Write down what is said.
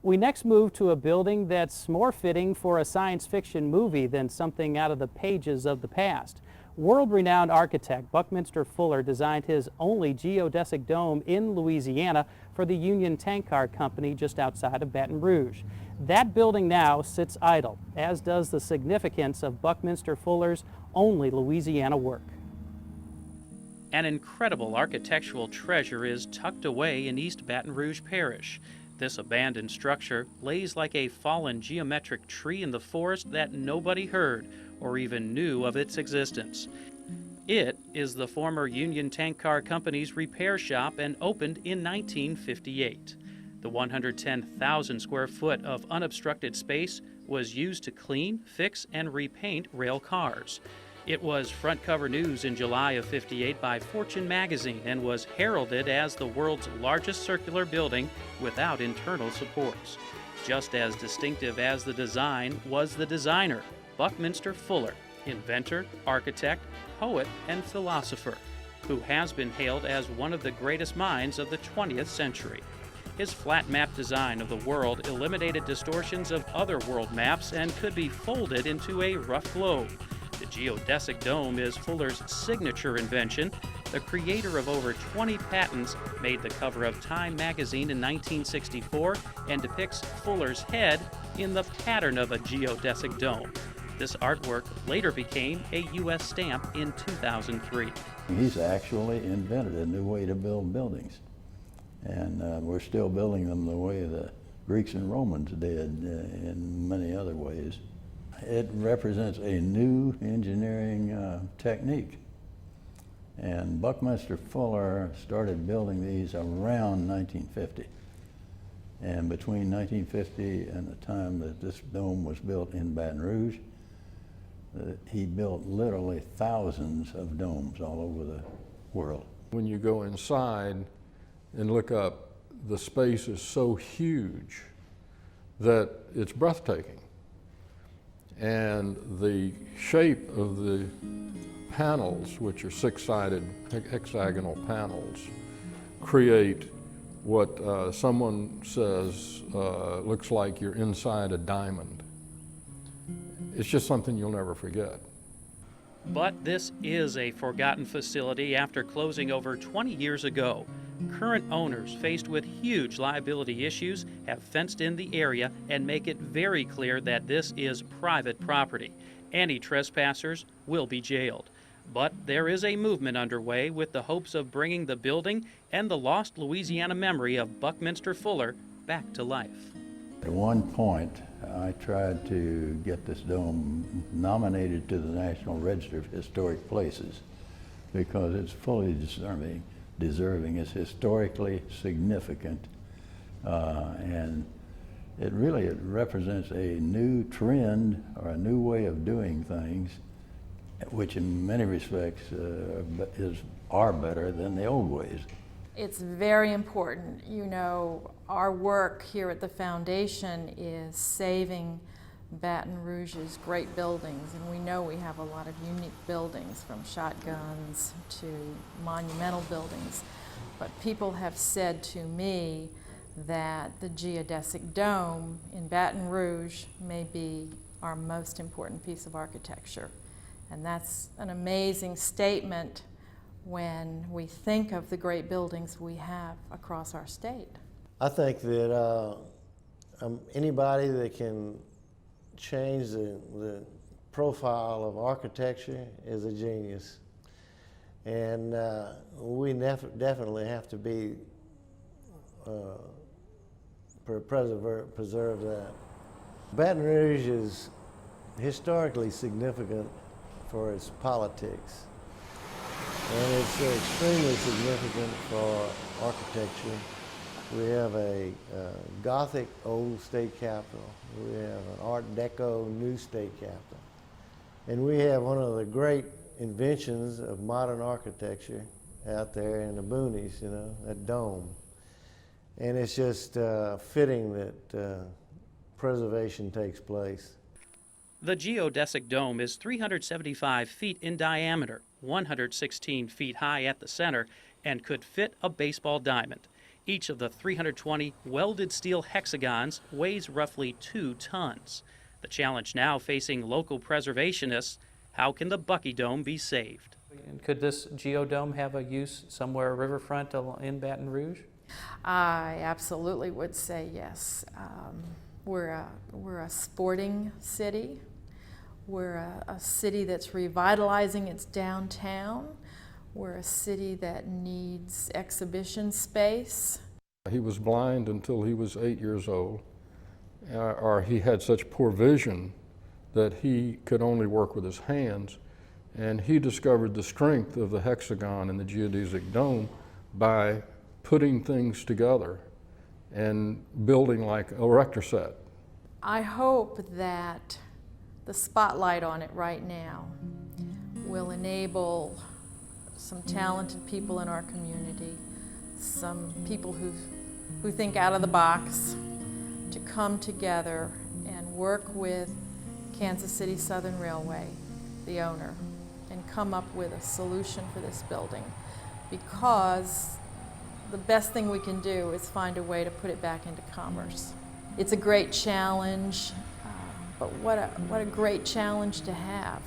We next move to a building that's more fitting for a science fiction movie than something out of the pages of the past. World-renowned architect Buckminster Fuller designed his only geodesic dome in Louisiana for the Union Tank Car Company just outside of Baton Rouge. That building now sits idle, as does the significance of Buckminster Fuller's only Louisiana work. An incredible architectural treasure is tucked away in East Baton Rouge Parish. This abandoned structure lays like a fallen geometric tree in the forest that nobody heard or even knew of its existence. It is the former Union Tank Car Company's repair shop and opened in 1958. The 110,000 square foot of unobstructed space was used to clean, fix, and repaint rail cars. It was front cover news in July of '58 by Fortune magazine and was heralded as the world's largest circular building without internal supports. Just as distinctive as the design was the designer, Buckminster Fuller, inventor, architect, poet, and philosopher, who has been hailed as one of the greatest minds of the 20th century. His flat map design of the world eliminated distortions of other world maps and could be folded into a rough globe. The geodesic dome is Fuller's signature invention. The creator of over 20 patents made the cover of Time magazine in 1964 and depicts Fuller's head in the pattern of a geodesic dome. This artwork later became a U.S. stamp in 2003. He's actually invented a new way to build buildings. And we're still building them the way the Greeks and Romans did in many other ways. It represents a new engineering technique. And Buckminster Fuller started building these around 1950. And between 1950 and the time that this dome was built in Baton Rouge, he built literally thousands of domes all over the world. When you go inside and look up, the space is so huge that it's breathtaking. And the shape of the panels, which are six-sided hexagonal panels, create what someone says looks like you're inside a diamond. It's just something you'll never forget. But this is a forgotten facility after closing over 20 years ago. Current owners, faced with huge liability issues, have fenced in the area and make it very clear that this is private property. Any trespassers will be jailed. But there is a movement underway with the hopes of bringing the building and the lost Louisiana memory of Buckminster Fuller back to life. At one point, I tried to get this dome nominated to the National Register of Historic Places because it's fully deserving. It's historically significant, and it represents a new trend or a new way of doing things, which in many respects are better than the old ways. It's very important. You know, our work here at the Foundation is saving Baton Rouge's great buildings, and we know we have a lot of unique buildings, from shotguns to monumental buildings. But people have said to me that the geodesic dome in Baton Rouge may be our most important piece of architecture. And that's an amazing statement when we think of the great buildings we have across our state. I think that anybody that can change the profile of architecture is a genius. And we definitely have to be preserve that. Baton Rouge is historically significant for its politics. And it's extremely significant for architecture. We have a Gothic old state capitol. We have an Art Deco new state capitol. And we have one of the great inventions of modern architecture out there in the boonies, you know, that dome. And it's just fitting that preservation takes place. The geodesic dome is 375 feet in diameter, 116 feet high at the center, and could fit a baseball diamond. Each of the 320 welded steel hexagons weighs roughly 2 tons. The challenge now facing local preservationists: how can the Bucky Dome be saved? Could this geodome have a use somewhere riverfront in Baton Rouge? I absolutely would say yes. We're a sporting city. We're a city that's revitalizing its downtown. We're a city that needs exhibition space. He was blind until he was 8 years old, or he had such poor vision that he could only work with his hands. And he discovered the strength of the hexagon and the geodesic dome by putting things together and building like a Erector set. I hope that the spotlight on it right now will enable some talented people in our community, some people who think out of the box, to come together and work with Kansas City Southern Railway, the owner, and come up with a solution for this building, because the best thing we can do is find a way to put it back into commerce. It's a great challenge, but what a great challenge to have.